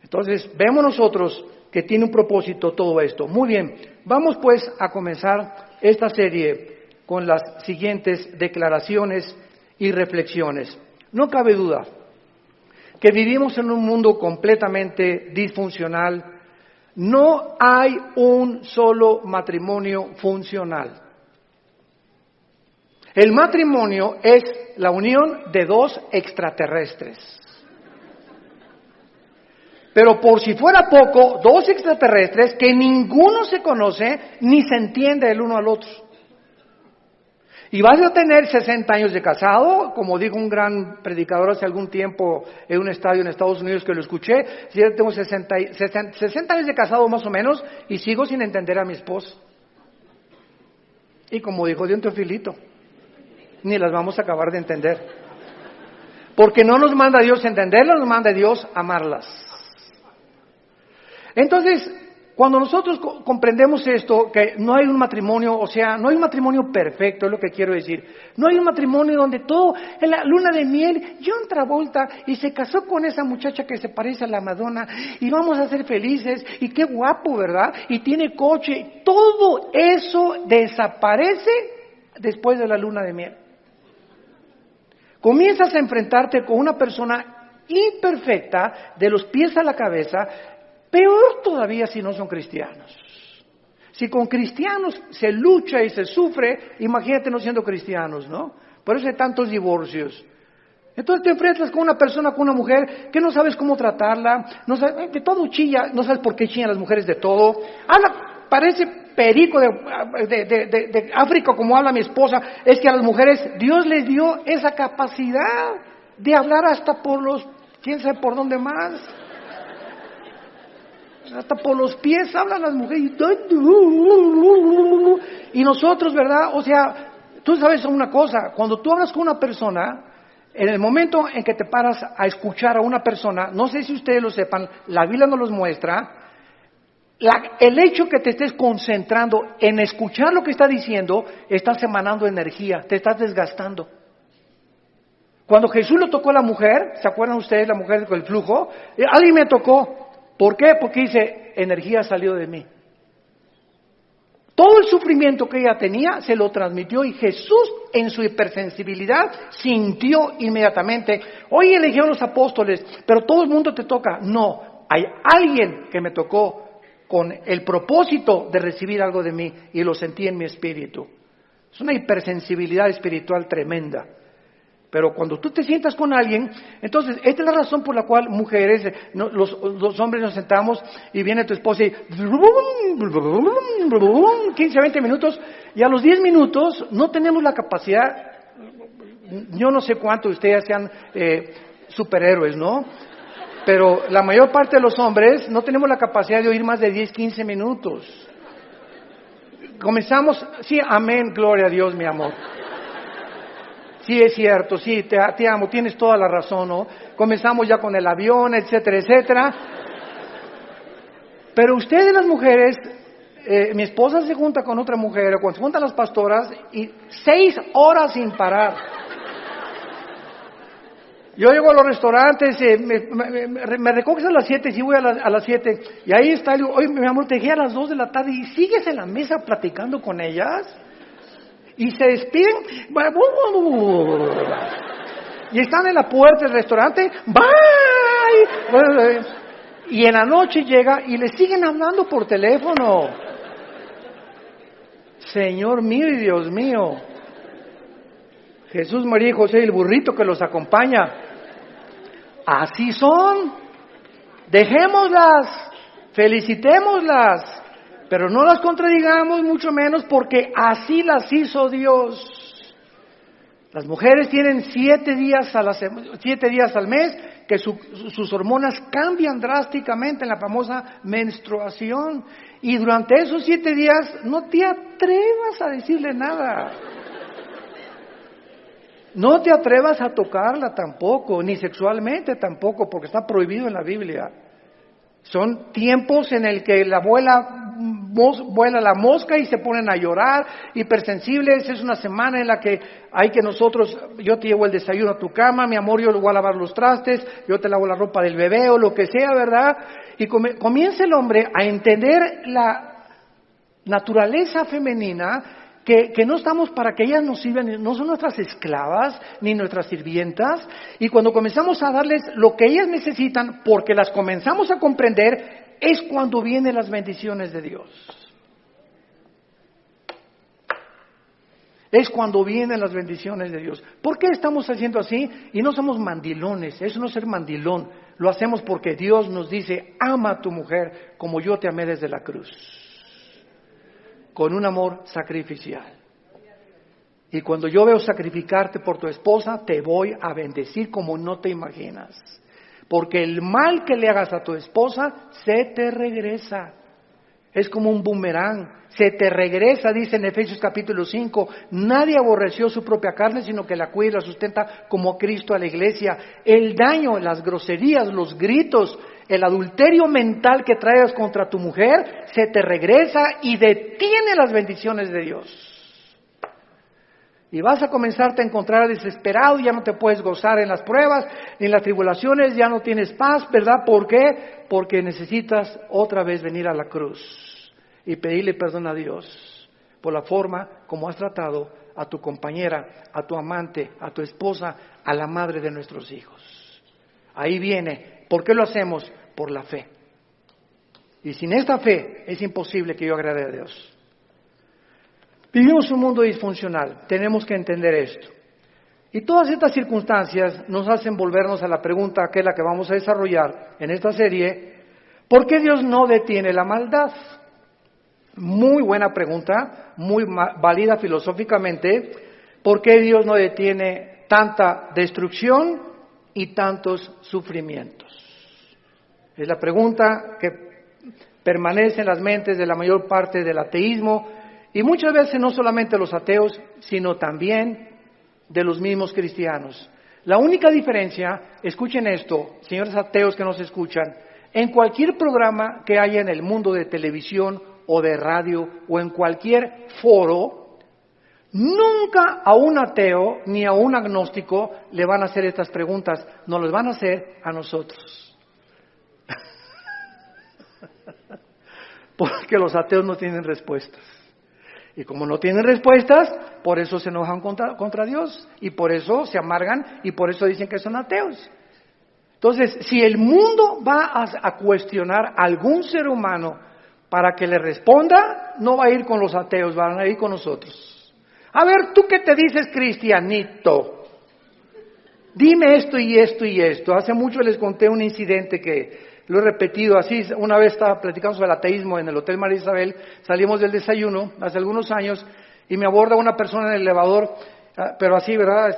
Entonces, vemos nosotros que tiene un propósito todo esto. Muy bien, vamos pues a comenzar esta serie con las siguientes declaraciones y reflexiones. No cabe duda que vivimos en un mundo completamente disfuncional. No hay un solo matrimonio funcional. El matrimonio es la unión de 2 extraterrestres. Pero por si fuera poco, 2 extraterrestres que ninguno se conoce ni se entiende el uno al otro. Y vas a tener 60 años de casado, como dijo un gran predicador hace algún tiempo en un estadio en Estados Unidos que lo escuché. Yo tengo 60 años de casado más o menos y sigo sin entender a mi esposa. Y como dijo Dion Teofilito, ni las vamos a acabar de entender. Porque no nos manda Dios entenderlas, nos manda Dios amarlas. Entonces, Cuando nosotros comprendemos esto, que no hay un matrimonio, o sea, no hay un matrimonio perfecto, es lo que quiero decir. No hay un matrimonio donde todo, en la luna de miel, John Travolta, y se casó con esa muchacha que se parece a la Madonna, y vamos a ser felices, y qué guapo, ¿verdad? Y tiene coche. Todo eso desaparece después de la luna de miel. Comienzas a enfrentarte con una persona imperfecta, de los pies a la cabeza. Peor todavía si no son cristianos. Si con cristianos se lucha y se sufre, imagínate no siendo cristianos, ¿no? Por eso hay tantos divorcios. Entonces te enfrentas con una persona, con una mujer, que no sabes cómo tratarla, no sabes, de todo chilla, no sabes por qué chillan las mujeres de todo. Habla, parece perico de África como habla mi esposa. Es que a las mujeres Dios les dio esa capacidad de hablar hasta por los, quién sabe por dónde más. Hasta por los pies hablan las mujeres. Y nosotros, ¿verdad? O sea, tú sabes una cosa, cuando tú hablas con una persona, en el momento en que te paras a escuchar a una persona, no sé si ustedes lo sepan, la Biblia nos los muestra, el hecho que te estés concentrando en escuchar lo que está diciendo, estás emanando energía, te estás desgastando. Cuando Jesús lo tocó a la mujer, ¿se acuerdan ustedes la mujer con el flujo? Alguien me tocó. ¿Por qué? Porque dice, energía salió de mí. Todo el sufrimiento que ella tenía se lo transmitió y Jesús en su hipersensibilidad sintió inmediatamente. Hoy eligieron los apóstoles, pero todo el mundo te toca. No, hay alguien que me tocó con el propósito de recibir algo de mí y lo sentí en mi espíritu. Es una hipersensibilidad espiritual tremenda. Pero cuando tú te sientas con alguien, entonces, esta es la razón por la cual mujeres, los hombres nos sentamos y viene tu esposa y 15, 20 minutos, y a los 10 minutos no tenemos la capacidad, yo no sé cuánto ustedes sean superhéroes, ¿no? Pero la mayor parte de los hombres no tenemos la capacidad de oír más de 10, 15 minutos. Comenzamos, sí, amén, gloria a Dios, mi amor. Sí, es cierto, sí, te amo, tienes toda la razón, ¿no? Comenzamos ya con el avión, etcétera, etcétera. Pero ustedes las mujeres, mi esposa se junta con otra mujer, o cuando se juntan las pastoras, y 6 horas sin parar. Yo llego a los restaurantes, me recoges a las 7, y sí voy a las 7, y ahí está, digo, oye, mi amor, te dejé a las 2 de la tarde, y sigues en la mesa platicando con ellas. Y se despiden, y están en la puerta del restaurante, bye, y en la noche llega y le siguen hablando por teléfono. Señor mío y Dios mío, Jesús, María y José y el burrito que los acompaña, así son. Dejémoslas, felicitémoslas. Pero no las contradigamos, mucho menos, porque así las hizo Dios. Las mujeres tienen 7 días al mes que sus hormonas cambian drásticamente en la famosa menstruación. Y durante esos 7 días no te atrevas a decirle nada. No te atrevas a tocarla tampoco, ni sexualmente tampoco, porque está prohibido en la Biblia. Son tiempos en el que vuela la mosca y se ponen a llorar, hipersensibles. Es una semana en la que hay que yo te llevo el desayuno a tu cama, mi amor, yo le voy a lavar los trastes, yo te lavo la ropa del bebé o lo que sea, ¿verdad? Y comienza el hombre a entender la naturaleza femenina, que no estamos para que ellas nos sirvan, no son nuestras esclavas ni nuestras sirvientas, y cuando comenzamos a darles lo que ellas necesitan, porque las comenzamos a comprender, es cuando vienen las bendiciones de Dios. Es cuando vienen las bendiciones de Dios. ¿Por qué estamos haciendo así? Y no somos mandilones, eso no es ser mandilón, lo hacemos porque Dios nos dice, ama a tu mujer como yo te amé desde la cruz. Con un amor sacrificial. Y cuando yo veo sacrificarte por tu esposa, te voy a bendecir como no te imaginas. Porque el mal que le hagas a tu esposa, se te regresa. Es como un boomerang. Se te regresa, dice en Efesios capítulo 5, nadie aborreció su propia carne, sino que la cuida y la sustenta como Cristo a la iglesia. El daño, las groserías, los gritos, el adulterio mental que traigas contra tu mujer se te regresa y detiene las bendiciones de Dios. Y vas a comenzarte a encontrar desesperado, ya no te puedes gozar en las pruebas, ni en las tribulaciones, ya no tienes paz, ¿verdad? ¿Por qué? Porque necesitas otra vez venir a la cruz y pedirle perdón a Dios por la forma como has tratado a tu compañera, a tu amante, a tu esposa, a la madre de nuestros hijos. Ahí viene. ¿Por qué lo hacemos? Por la fe. Y sin esta fe es imposible que yo agrade a Dios. Vivimos un mundo disfuncional, tenemos que entender esto. Y todas estas circunstancias nos hacen volvernos a la pregunta, que es la que vamos a desarrollar en esta serie: ¿por qué Dios no detiene la maldad? Muy buena pregunta, muy válida filosóficamente. ¿Por qué Dios no detiene tanta destrucción y tantos sufrimientos? Es la pregunta que permanece en las mentes de la mayor parte del ateísmo, y muchas veces no solamente los ateos, sino también de los mismos cristianos. La única diferencia, escuchen esto, señores ateos que nos escuchan, en cualquier programa que haya en el mundo de televisión o de radio o en cualquier foro, nunca a un ateo ni a un agnóstico le van a hacer estas preguntas, nos las van a hacer a nosotros. Porque los ateos no tienen respuestas. Y como no tienen respuestas, por eso se enojan contra Dios, y por eso se amargan, y por eso dicen que son ateos. Entonces, si el mundo va a cuestionar a algún ser humano para que le responda, no va a ir con los ateos, van a ir con nosotros. A ver, ¿tú qué te dices, cristianito? Dime esto y esto y esto. Hace mucho les conté un incidente que lo he repetido así. Una vez estaba platicando sobre el ateísmo en el Hotel María Isabel, salimos del desayuno hace algunos años y me aborda una persona en el elevador, pero así, ¿verdad?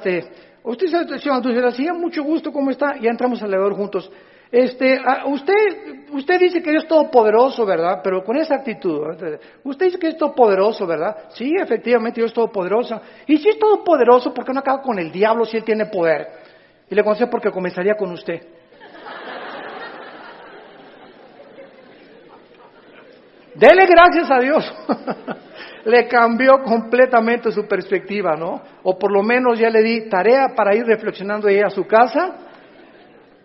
Usted sabe, señor Antonio, así, mucho gusto, ¿cómo está? Ya entramos al elevador juntos. Usted dice que Dios es todopoderoso, ¿verdad? Pero con esa actitud, ¿verdad? Usted dice que es todopoderoso, ¿verdad? Sí, efectivamente, Dios es todopoderoso. Y si es todopoderoso, ¿por qué no acaba con el diablo si él tiene poder? Y le contesté: porque comenzaría con usted. Dele gracias a Dios. Le cambió completamente su perspectiva, ¿no? O por lo menos ya le di tarea para ir reflexionando ella a su casa,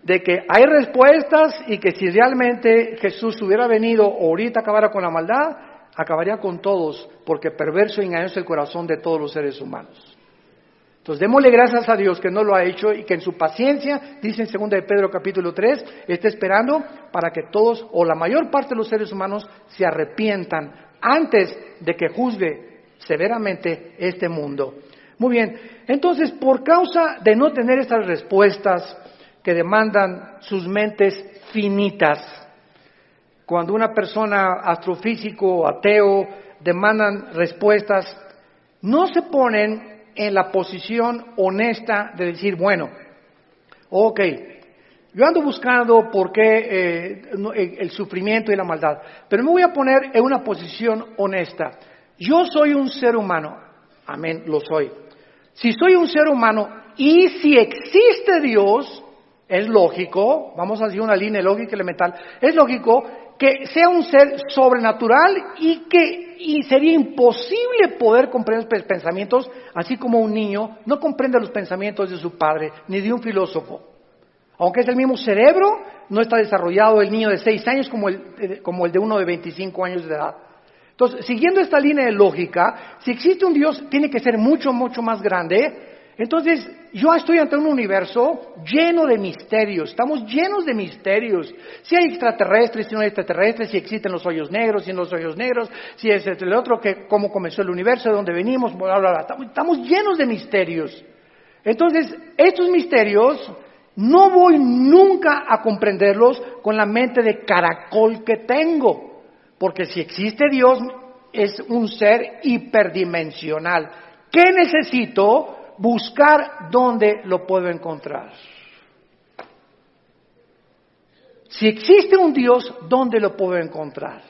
de que hay respuestas y que si realmente Jesús hubiera venido o ahorita acabara con la maldad, acabaría con todos, porque perverso y engañoso es el corazón de todos los seres humanos. Entonces démosle gracias a Dios que no lo ha hecho y que en su paciencia, dice en 2 de Pedro capítulo 3, está esperando para que todos o la mayor parte de los seres humanos se arrepientan antes de que juzgue severamente este mundo. Muy bien, entonces por causa de no tener estas respuestas que demandan sus mentes finitas, cuando una persona astrofísico o ateo demandan respuestas, no se ponen en la posición honesta de decir, bueno, ok, yo ando buscando por qué el sufrimiento y la maldad, pero me voy a poner en una posición honesta. Yo soy un ser humano, amén, lo soy. Si soy un ser humano y si existe Dios, es lógico, vamos a decir una línea lógica elemental, es lógico que sea un ser sobrenatural y sería imposible poder comprender los pensamientos, así como un niño no comprende los pensamientos de su padre, ni de un filósofo. Aunque es el mismo cerebro, no está desarrollado el niño de 6 años como el de uno de 25 años de edad. Entonces, siguiendo esta línea de lógica, si existe un Dios, tiene que ser mucho, mucho más grande. Entonces, yo estoy ante un universo lleno de misterios, estamos llenos de misterios. Si hay extraterrestres, si no hay extraterrestres, si existen los hoyos negros, si no los hoyos negros, si es el otro, que cómo comenzó el universo, de dónde venimos, bla, bla, bla. Estamos llenos de misterios. Entonces, estos misterios no voy nunca a comprenderlos con la mente de caracol que tengo, porque si existe Dios, es un ser hiperdimensional. ¿Qué necesito? Buscar dónde lo puedo encontrar. Si existe un Dios, ¿dónde lo puedo encontrar?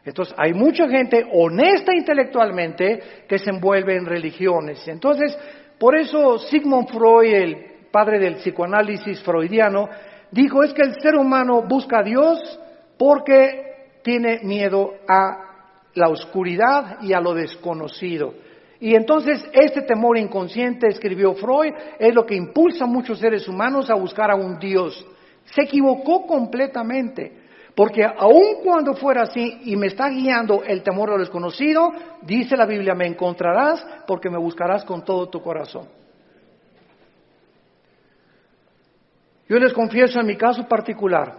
Entonces, hay mucha gente honesta intelectualmente que se envuelve en religiones. Entonces, por eso Sigmund Freud, el padre del psicoanálisis freudiano, dijo, es que el ser humano busca a Dios porque tiene miedo a la oscuridad y a lo desconocido. Y entonces este temor inconsciente, escribió Freud, es lo que impulsa a muchos seres humanos a buscar a un Dios. Se equivocó completamente, porque aun cuando fuera así y me está guiando el temor a lo desconocido, dice la Biblia, me encontrarás porque me buscarás con todo tu corazón. Yo les confieso, en mi caso particular,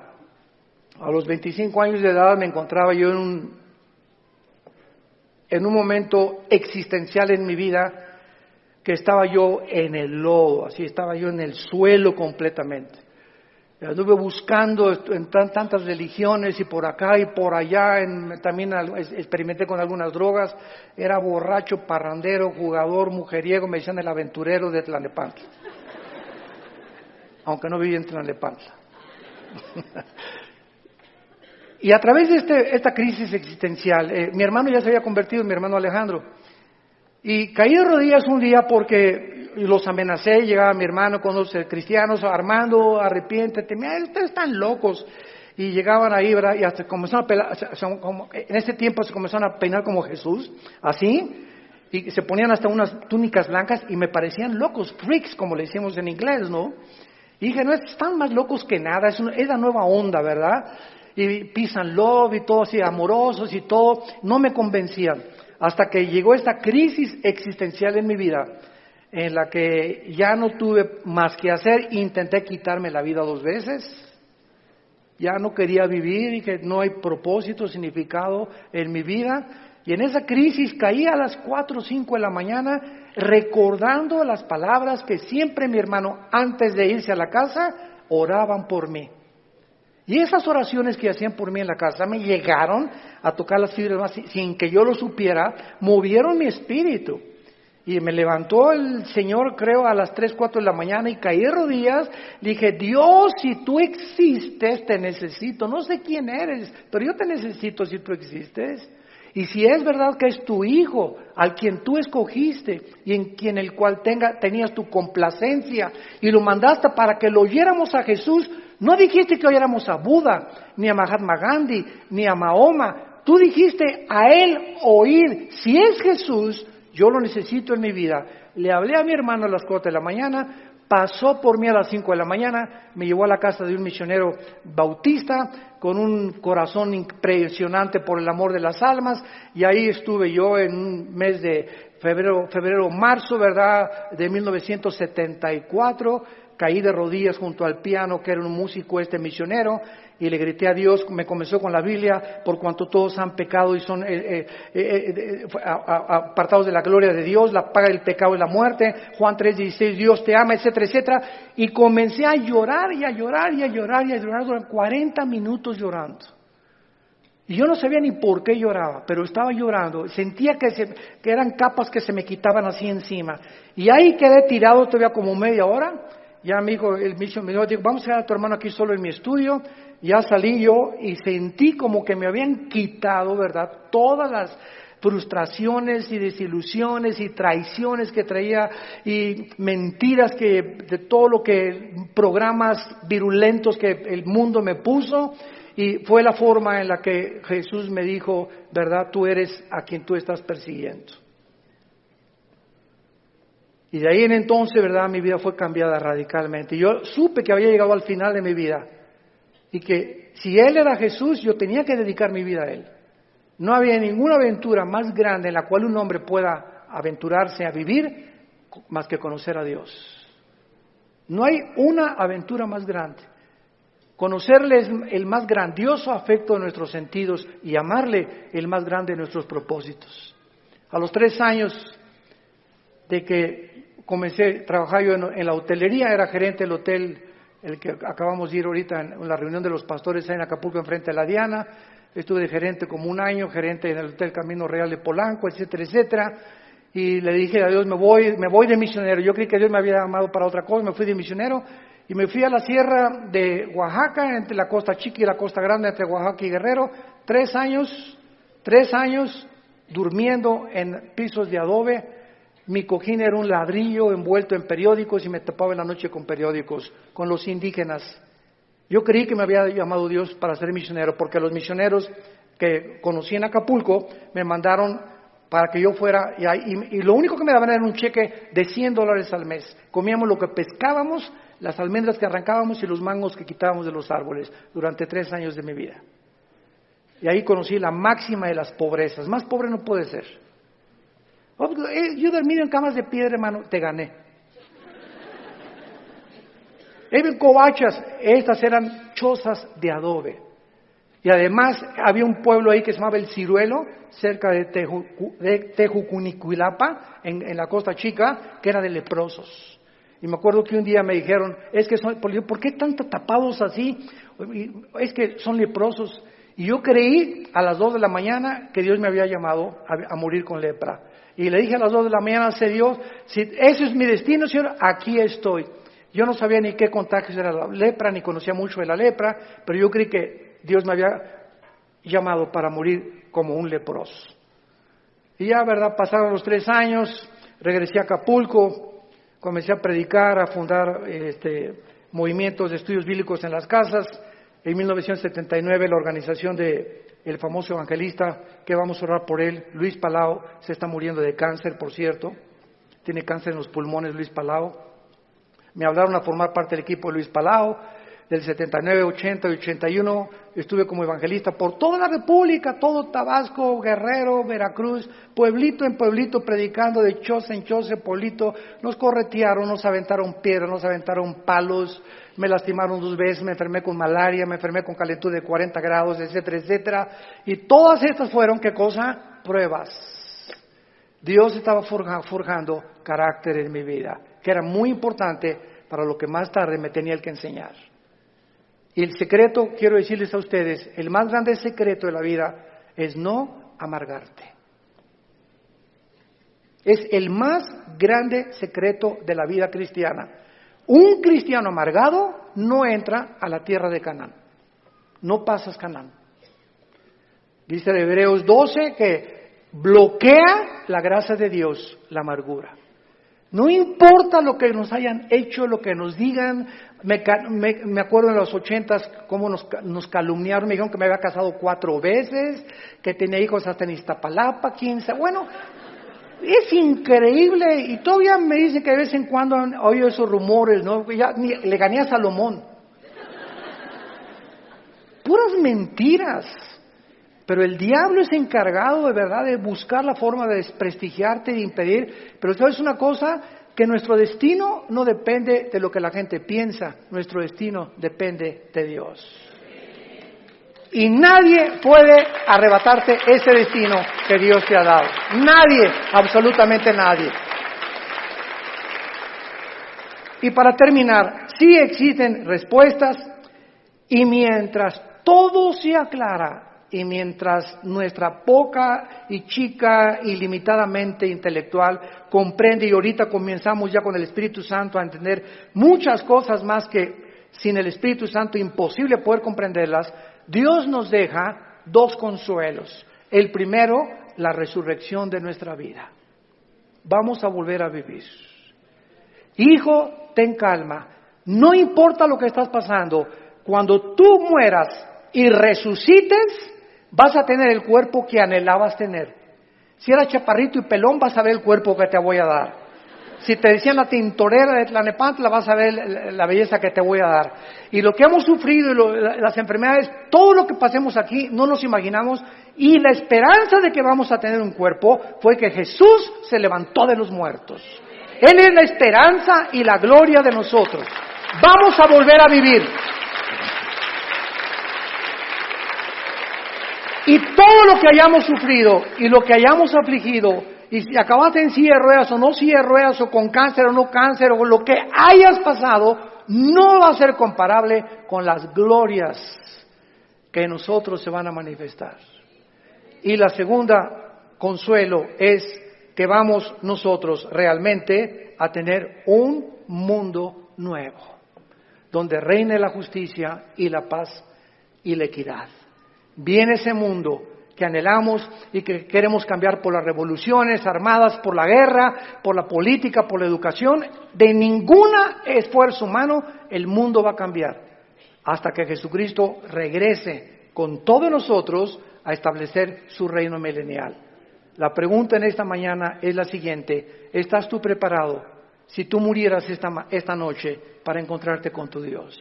a los 25 años de edad me encontraba yo en un momento existencial en mi vida, que estaba yo en el lodo, así estaba yo en el suelo completamente. Anduve buscando en tantas religiones y por acá y por allá, también experimenté con algunas drogas, era borracho, parrandero, jugador, mujeriego, me decían el aventurero de Tlalnepantla, aunque no vivía en Tlalnepantla. Y a través de esta crisis existencial, mi hermano ya se había convertido, mi hermano Alejandro, y caí de rodillas un día porque los amenacé, llegaba mi hermano con los cristianos, Armando, arrepiéntete, mira, ustedes están locos. Y llegaban ahí, ¿verdad? Y hasta comenzaron a pelar, en ese tiempo se comenzaron a peinar como Jesús, así, y se ponían hasta unas túnicas blancas y me parecían locos, freaks, como le decimos en inglés, ¿no? Y dije, no, están más locos que nada, es la nueva onda, ¿verdad? Y peace and love y todo así, amorosos y todo, no me convencían. Hasta que llegó esta crisis existencial en mi vida, en la que ya no tuve más que hacer, intenté quitarme la vida 2 veces, ya no quería vivir y que no hay propósito, significado en mi vida, y en esa crisis caí a las 4 o 5 de la mañana recordando las palabras que siempre mi hermano, antes de irse a la casa, oraban por mí. Y esas oraciones que hacían por mí en la casa me llegaron a tocar las fibras más sin que yo lo supiera, movieron mi espíritu. Y me levantó el Señor, creo, a las 3, 4 de la mañana y caí de rodillas. Dije, Dios, si tú existes, te necesito. No sé quién eres, pero yo te necesito si tú existes. Y si es verdad que es tu Hijo, al quien tú escogiste y en quien el cual tenías tu complacencia y lo mandaste para que lo oyéramos a Jesús, no dijiste que oyéramos a Buda, ni a Mahatma Gandhi, ni a Mahoma. Tú dijiste a Él oír. Si es Jesús, yo lo necesito en mi vida. Le hablé a mi hermano a las 4 de la mañana, pasó por mí a las 5 de la mañana, me llevó a la casa de un misionero bautista con un corazón impresionante por el amor de las almas, y ahí estuve yo en un mes de febrero, marzo, ¿verdad?, de 1974, caí de rodillas junto al piano, que era un músico misionero, y le grité a Dios, me comenzó con la Biblia, por cuanto todos han pecado y son apartados de la gloria de Dios, la paga del pecado es la muerte, Juan 3:16, Dios te ama, etcétera, etcétera, y comencé a llorar y a llorar y a llorar y a llorar durante 40 minutos llorando. Y yo no sabía ni por qué lloraba, pero estaba llorando, sentía que eran capas que se me quitaban así encima, y ahí quedé tirado todavía como media hora. Ya me dijo, me dijo, vamos a dejar a tu hermano aquí solo en mi estudio. Ya salí yo y sentí como que me habían quitado, ¿verdad?, todas las frustraciones y desilusiones y traiciones que traía y mentiras de todo lo que, programas virulentos que el mundo me puso. Y fue la forma en la que Jesús me dijo, ¿verdad?, tú eres a quien tú estás persiguiendo. Y de ahí en entonces, ¿verdad?, mi vida fue cambiada radicalmente. Yo supe que había llegado al final de mi vida y que si Él era Jesús, yo tenía que dedicar mi vida a Él. No había ninguna aventura más grande en la cual un hombre pueda aventurarse a vivir más que conocer a Dios. No hay una aventura más grande. Conocerle es el más grandioso afecto de nuestros sentidos y amarle el más grande de nuestros propósitos. A los 3 años de que comencé a trabajar yo en la hotelería, era gerente del hotel, el que acabamos de ir ahorita en la reunión de los pastores en Acapulco, enfrente de la Diana. Estuve de gerente como 1 año, gerente en el Hotel Camino Real de Polanco, etcétera, etcétera. Y le dije a Dios, me voy de misionero. Yo creí que Dios me había llamado para otra cosa, me fui de misionero y me fui a la sierra de Oaxaca, entre la costa chica y la costa grande, entre Oaxaca y Guerrero. 3 años durmiendo en pisos de adobe. Mi cojín era un ladrillo envuelto en periódicos y me tapaba en la noche con periódicos, con los indígenas. Yo creí que me había llamado Dios para ser misionero, porque los misioneros que conocí en Acapulco me mandaron para que yo fuera, y lo único que me daban era un cheque de $100 al mes. Comíamos lo que pescábamos, las almendras que arrancábamos y los mangos que quitábamos de los árboles durante 3 años de mi vida. Y ahí conocí la máxima de las pobrezas. Más pobre no puede ser. Yo dormido en camas de piedra, hermano, te gané. En covachas, estas eran chozas de adobe. Y además había un pueblo ahí que se llamaba El Ciruelo, cerca de Tejucunicuilapa, en la Costa Chica, que era de leprosos. Y me acuerdo que un día me dijeron, ¿por qué tan tapados así? Es que son leprosos. Y yo creí a las 2 de la mañana que Dios me había llamado a morir con lepra. Y le dije a las 2 de la mañana, Dios, si ese es mi destino, Señor, aquí estoy. Yo no sabía ni qué contagios era la lepra, ni conocía mucho de la lepra, pero yo creí que Dios me había llamado para morir como un leproso. Y ya, ¿verdad? Pasaron los 3 años, regresé a Acapulco, comencé a predicar, a fundar movimientos de estudios bíblicos en las casas. En 1979 la organización del famoso evangelista, que vamos a orar por él, Luis Palau, se está muriendo de cáncer, por cierto. Tiene cáncer en los pulmones, Luis Palau. Me hablaron a formar parte del equipo de Luis Palau. Del 79, 80 y 81 estuve como evangelista por toda la República, todo Tabasco, Guerrero, Veracruz, pueblito en pueblito, predicando de choza en choza, pueblito. Nos corretearon, nos aventaron piedras, nos aventaron palos, me lastimaron 2 veces, me enfermé con malaria, me enfermé con calentura de 40 grados, etcétera, etcétera. Y todas estas fueron, ¿qué cosa? Pruebas. Dios estaba forjando carácter en mi vida, que era muy importante para lo que más tarde me tenía que enseñar. Y el secreto, quiero decirles a ustedes, el más grande secreto de la vida es no amargarte. Es el más grande secreto de la vida cristiana. Un cristiano amargado no entra a la tierra de Canaán. No pasas Canaán. Dice en Hebreos 12 que bloquea la gracia de Dios, la amargura. No importa lo que nos hayan hecho, lo que nos digan. Me acuerdo en los 80s cómo nos calumniaron, me dijeron que me había casado 4 veces, que tenía hijos hasta en Iztapalapa, 15. Bueno, es increíble, y todavía me dicen que de vez en cuando han oído esos rumores, ¿no? Le gané a Salomón. Puras mentiras. Pero el diablo es encargado de verdad de buscar la forma de desprestigiarte y de impedir. Pero ¿sabes una cosa? Que nuestro destino no depende de lo que la gente piensa, nuestro destino depende de Dios. Y nadie puede arrebatarte ese destino que Dios te ha dado. Nadie, absolutamente nadie. Y para terminar, sí existen respuestas, y mientras todo se aclara, y mientras nuestra poca y chica y limitadamente intelectual comprende, y ahorita comenzamos ya con el Espíritu Santo a entender muchas cosas más que sin el Espíritu Santo imposible poder comprenderlas, Dios nos deja 2 consuelos. El primero, la resurrección de nuestra vida. Vamos a volver a vivir. Hijo, ten calma. No importa lo que estás pasando, cuando tú mueras y resucites, vas a tener el cuerpo que anhelabas tener. Si eras chaparrito y pelón, vas a ver el cuerpo que te voy a dar. Si te decían la tintorera de Tlanepantla, vas a ver la belleza que te voy a dar. Y lo que hemos sufrido y las enfermedades, todo lo que pasemos aquí, no nos imaginamos. Y la esperanza de que vamos a tener un cuerpo fue que Jesús se levantó de los muertos. Él es la esperanza y la gloria de nosotros. Vamos a volver a vivir. Y todo lo que hayamos sufrido y lo que hayamos afligido, y si acabaste en silla de ruedas o no silla de ruedas, o con cáncer o no cáncer, o lo que hayas pasado, no va a ser comparable con las glorias que en nosotros se van a manifestar. Y la segunda consuelo es que vamos nosotros realmente a tener un mundo nuevo, donde reine la justicia y la paz y la equidad. Viene ese mundo que anhelamos y que queremos cambiar por las revoluciones armadas, por la guerra, por la política, por la educación. De ningún esfuerzo humano el mundo va a cambiar. hasta que Jesucristo regrese con todos nosotros a establecer su reino milenial. La pregunta en esta mañana es la siguiente: ¿estás tú preparado si tú murieras esta noche para encontrarte con tu Dios?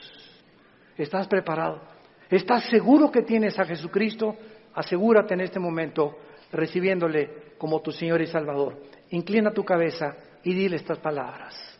¿Estás preparado? ¿Estás seguro que tienes a Jesucristo? Asegúrate en este momento recibiéndole como tu Señor y Salvador. Inclina tu cabeza y dile estas palabras.